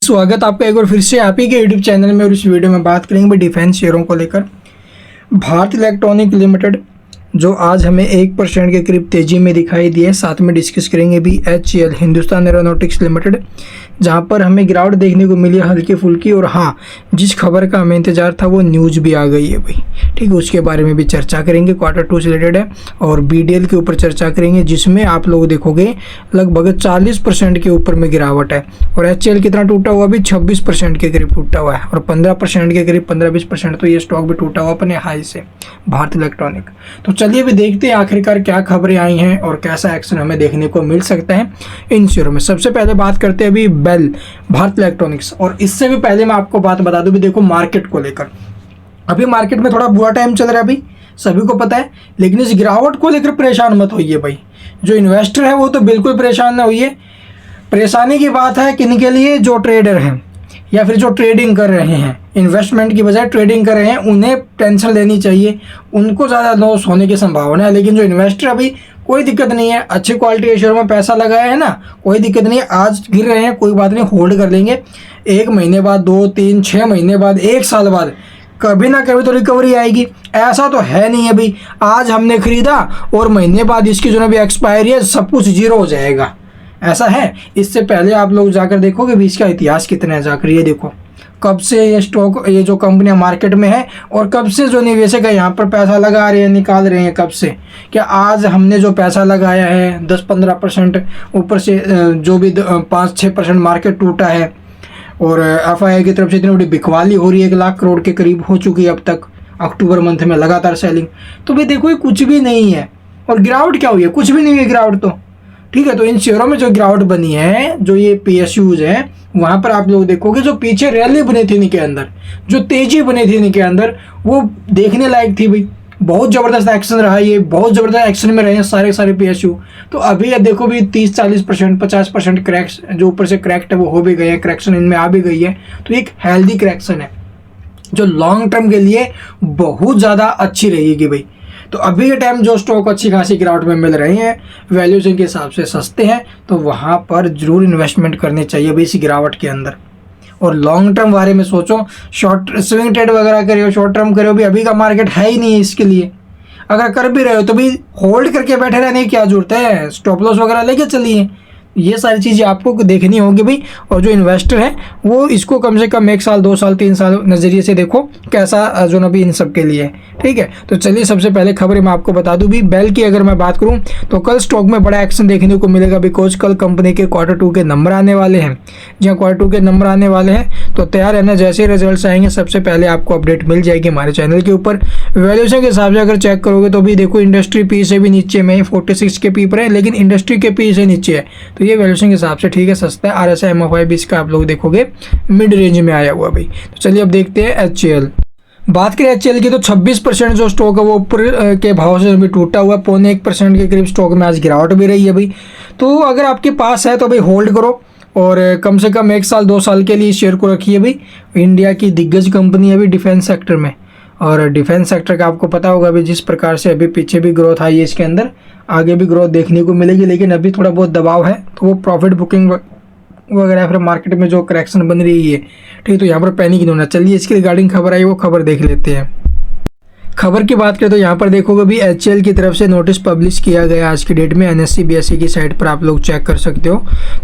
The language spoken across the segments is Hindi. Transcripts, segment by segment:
स्वागत आपका एक बार फिर से आप ही के यूट्यूब चैनल में। और इस वीडियो में बात करेंगे डिफेंस शेयरों को लेकर। भारत इलेक्ट्रॉनिक लिमिटेड जो आज हमें 1% के करीब तेज़ी में दिखाई दी है। साथ में डिस्कस करेंगे भी HAL हिंदुस्तान एरोनॉटिक्स लिमिटेड, जहां पर हमें गिरावट देखने को मिली हल्की फुल्की। और हाँ, जिस खबर का हमें इंतजार था वो न्यूज़ भी आ गई है भाई, ठीक है। उसके बारे में भी चर्चा करेंगे, Q2 से रिलेटेड है। और BDL के ऊपर चर्चा करेंगे, जिसमें आप लोग देखोगे लगभग 40% के ऊपर में गिरावट है। और HAL कितना टूटा हुआ, भी 26% के करीब टूटा हुआ है। और 15% के करीब 15-20% तो ये स्टॉक भी टूटा हुआ अपने हाई से, भारत इलेक्ट्रॉनिक। तो चलिए भी देखते हैं आखिरकार क्या खबरें आई हैं और कैसा एक्शन हमें देखने को मिल सकता है इन शेयरों में। सबसे पहले बात करते हैं अभी बेल, भारत इलेक्ट्रॉनिक्स। और इससे भी पहले मैं आपको बात बता दूं भी, देखो मार्केट को लेकर अभी मार्केट में थोड़ा बुरा टाइम चल रहा है अभी, सभी को पता है। लेकिन इस गिरावट को लेकर परेशान मत होइए भाई। जो इन्वेस्टर है वो तो बिल्कुल परेशान ना होइए। परेशानी की बात है किन के लिए, जो ट्रेडर हैं या फिर जो ट्रेडिंग कर रहे हैं, इन्वेस्टमेंट की बजाय ट्रेडिंग कर रहे हैं, उन्हें टेंशन लेनी चाहिए, उनको ज़्यादा लॉस होने की संभावना है। लेकिन जो इन्वेस्टर अभी कोई दिक्कत नहीं है, अच्छी क्वालिटी के शेयर में पैसा लगाया है ना, कोई दिक्कत नहीं है। आज गिर रहे हैं कोई बात नहीं, होल्ड कर लेंगे। 1 महीने बाद, 2, 3, 6 महीने बाद, 1 साल बाद कभी ना कभी तो रिकवरी आएगी। ऐसा तो है नहीं है भाई आज हमने खरीदा और महीने बाद इसकी जो भी एक्सपायरी है सब कुछ जीरो हो जाएगा, ऐसा है। इससे पहले आप लोग जाकर देखोगे भी इसका इतिहास कितना है। जाकर ये देखो कब से ये स्टॉक, ये जो कंपनियां मार्केट में है और कब से जो निवेशक है यहाँ पर पैसा लगा रहे हैं, निकाल रहे हैं, कब से। क्या आज हमने जो पैसा लगाया है 10-15%, ऊपर से जो भी 5-6% मार्केट टूटा है। और FII की तरफ से इतनी बड़ी बिकवाली हो रही है, 1 लाख करोड़ के करीब हो चुकी है अब तक अक्टूबर मंथ में लगातार सेलिंग। तो भाई देखो ये कुछ भी नहीं है। और गिरावट क्या हुई है, कुछ भी नहीं है गिरावट तो, ठीक है। तो इन शेयरों में जो गिरावट बनी है, जो ये PSUs है, वहां पर आप लोग देखोगे जो पीछे रैली बनी थी इनके अंदर, जो तेजी बनी थी इनके अंदर, वो देखने लायक थी भाई। बहुत ज़बरदस्त एक्शन रहा ये, बहुत ज़बरदस्त एक्शन में रहे हैं सारे PSU। तो अभी देखो भी 30-40%, 50% क्रैक्स जो ऊपर से क्रैक्ट है वो हो भी गए हैं, करेक्शन इनमें आ भी गई है। तो एक हेल्दी करेक्शन है जो लॉन्ग टर्म के लिए बहुत ज़्यादा अच्छी रहेगी भाई। तो अभी के टाइम जो स्टॉक अच्छी खासी गिरावट में मिल रहे हैं, वैल्यूएशन के हिसाब से सस्ते हैं, तो वहाँ पर जरूर इन्वेस्टमेंट करनी चाहिए भाई इसी गिरावट के अंदर। और लॉन्ग टर्म बारे में सोचो, शॉर्ट स्विंग ट्रेड वगैरह करियो, शॉर्ट टर्म करियो भी, अभी का मार्केट है ही नहीं है इसके लिए। अगर कर भी रहे हो तो भी होल्ड करके बैठे रहने की क्या जरूरत है, स्टॉप लॉस वगैरह लेके चलिए। ये सारी चीज़ें आपको देखनी होगी भाई। और जो इन्वेस्टर है वो इसको कम से कम 1 साल, 2 साल, 3 साल नज़रिए से देखो कैसा जो भी इन सब के लिए, ठीक है। तो चलिए सबसे पहले खबरें मैं आपको बता दूं भी। बेल की अगर मैं बात करूं तो कल स्टॉक में बड़ा एक्शन देखने को मिलेगा, बिकॉज कल कंपनी के Q2 के नंबर आने वाले हैं। जहाँ Q2 के नंबर आने वाले हैं तो तैयार रहना, जैसे रिजल्ट आएंगे सबसे पहले आपको अपडेट मिल जाएगी हमारे चैनल के ऊपर। वैल्यूएशन के हिसाब से अगर चेक करोगे तो भी देखो इंडस्ट्री पी से भी नीचे में 46 के पी पर है, लेकिन इंडस्ट्री के पी से नीचे है। तो ये वैल्यूएशन के हिसाब से ठीक है, सस्ता है। RSI MFI भी इसका आप लोग देखोगे मिड रेंज में आया हुआ भाई। तो चलिए अब देखते हैं HAL। बात करें HAL की तो 26% जो स्टॉक है वो ऊपर के भाव से भी टूटा हुआ है। 0.25% के करीब स्टॉक में आज गिरावट भी रही है भाई। तो अगर आपके पास है तो भाई होल्ड करो और कम से कम 1 साल 2 साल के लिए इस शेयर को रखिए भाई। इंडिया की दिग्गज कंपनी है अभी डिफेंस सेक्टर में। और डिफेंस सेक्टर का आपको पता होगा अभी जिस प्रकार से अभी पीछे भी ग्रोथ आई है, इसके अंदर आगे भी ग्रोथ देखने को मिलेगी। लेकिन अभी थोड़ा बहुत दबाव है, तो वो प्रॉफिट बुकिंग वगैरह फिर मार्केट में जो करेक्शन बन रही है, ठीक है। तो यहाँ पर पैनिक नहीं होना। चलिए इसके रिगार्डिंग खबर आई, वो खबर देख लेते हैं। खबर की बात करें तो यहाँ पर देखोगे भी HAL की तरफ से नोटिस पब्लिश किया गया आज की डेट में, NSE BSE की साइट पर आप लोग चेक कर सकते हो।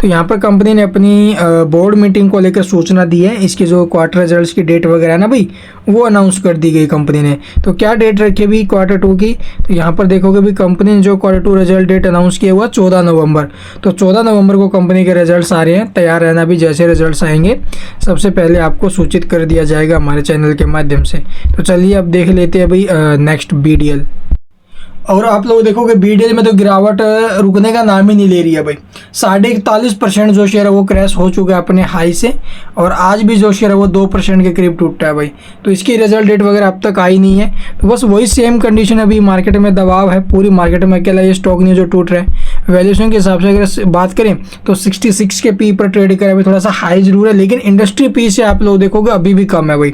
तो यहाँ पर कंपनी ने अपनी बोर्ड मीटिंग को लेकर सूचना दी है। इसके जो क्वार्टर रिजल्ट्स की डेट वगैरह है ना भाई, वो अनाउंस कर दी गई कंपनी ने। तो क्या डेट रखी है भी Q2 की, तो यहाँ पर देखोगे भी कंपनी ने जो Q2 रिजल्ट डेट अनाउंस किया हुआ 14 नवंबर। तो 14 नवंबर को कंपनी के रिजल्ट्स आ रहे हैं, तैयार रहना भी। जैसे रिजल्ट्स आएंगे सबसे पहले आपको सूचित कर दिया जाएगा हमारे चैनल के माध्यम से। तो चलिए अब देख लेते हैं भाई नेक्स्ट BDL। और आप लोग देखोगे BDL में तो गिरावट रुकने का नाम ही नहीं ले रही है भाई। 41.5% जो शेयर है वो क्रैश हो चुका है अपने हाई से। और आज भी जो शेयर है वो 2% के करीब टूटा है भाई। तो इसकी रिजल्ट डेट वगैरह अब तक आई नहीं है। तो बस वही सेम कंडीशन अभी मार्केट में दबाव है, पूरी मार्केट में अकेला ये स्टॉक नहीं जो टूट रहा है। वैल्यूएशन के हिसाब से अगर बात करें तो 66 के पी पर ट्रेड करे, थोड़ा सा हाई जरूर है, लेकिन इंडस्ट्री पी से आप लोग देखोगे अभी भी कम है भाई।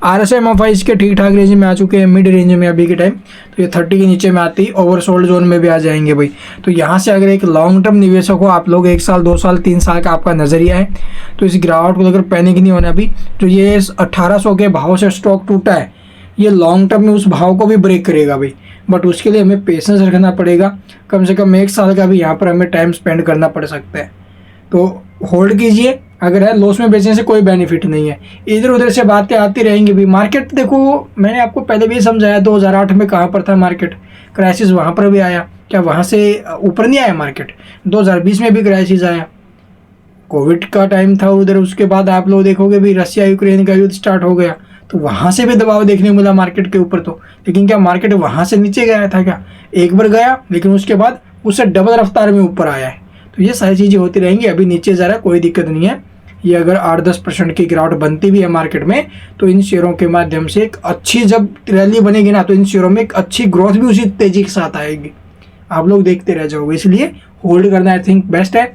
RSI MFI इसके ठीक ठाक रेंज में आ चुके हैं, मिड रेंज में अभी के टाइम, तो ये 30 के नीचे में आती ही ओवरसोल्ड जोन में भी आ जाएंगे भाई। तो यहाँ से अगर एक लॉन्ग टर्म निवेशक हो आप लोग, 1 साल 2 साल 3 साल का आपका नजरिया है, तो इस गिरावट को अगर पैनिक नहीं होना अभी, तो ये 1800 के भाव से स्टॉक टूटा है, ये लॉन्ग टर्म में उस भाव को भी ब्रेक करेगा भाई। बट उसके लिए हमें पेशेंस रखना पड़ेगा, कम से कम 1 साल का भी यहाँ पर हमें टाइम स्पेंड करना पड़ सकता है। तो होल्ड कीजिए, अगर है लॉस में बेचने से कोई बेनिफिट नहीं है। इधर उधर से बातें आती रहेंगी भी। मार्केट देखो, मैंने आपको पहले भी समझाया 2008 में कहाँ पर था मार्केट, क्राइसिस वहाँ पर भी आया, क्या वहाँ से ऊपर नहीं आया मार्केट? 2020 में भी क्राइसिस आया, कोविड का टाइम था उधर। उसके बाद आप लोग देखोगे भी रशिया यूक्रेन का युद्ध स्टार्ट हो गया, तो वहाँ से भी दबाव देखने को मिला मार्केट के ऊपर। तो लेकिन क्या मार्केट वहाँ से नीचे गया था क्या? एक बार गया, लेकिन उसके बाद उससे डबल रफ्तार में ऊपर आया है। तो ये सारी चीज़ें होती रहेंगी। अभी नीचे जा रहा है, कोई दिक्कत नहीं है। ये अगर 8-10% की गिरावट बनती भी है मार्केट में, तो इन शेयरों के माध्यम से एक अच्छी जब रैली बनेगी ना, तो इन शेयरों में एक अच्छी ग्रोथ भी उसी तेजी के साथ आएगी, आप लोग देखते रह जाओगे। इसलिए होल्ड करना आई थिंक बेस्ट है,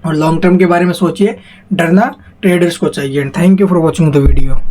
और लॉन्ग टर्म के बारे में सोचिए, डरना ट्रेडर्स को चाहिए। And thank you for watching the video.